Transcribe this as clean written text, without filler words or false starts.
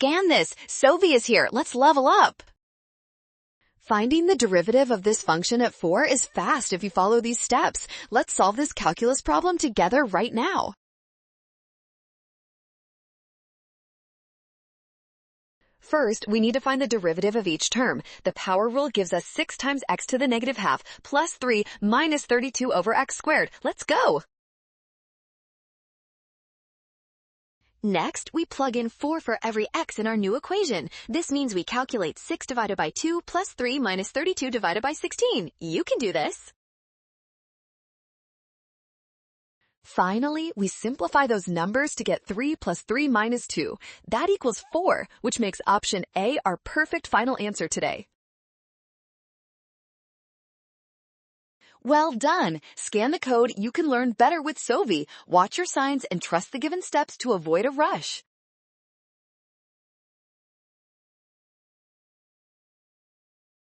scan this. Sovi is here. Let's level up. Finding the derivative of this function at 4 is fast if you follow these steps. Let's solve this calculus problem together right now. First, we need to find the derivative of each term. The power rule gives us 6 times x to the negative half plus 3 minus 32 over x squared. Let's go! Next, we plug in 4 for every x in our new equation. This means we calculate 6 divided by 2 plus 3 minus 32 divided by 16. You can do this. Finally, we simplify those numbers to get 3 plus 3 minus 2. That equals 4, which makes option A our perfect final answer today. Well done! Scan the code. You can learn better with Sovi. Watch your signs and trust the given steps to avoid a rush.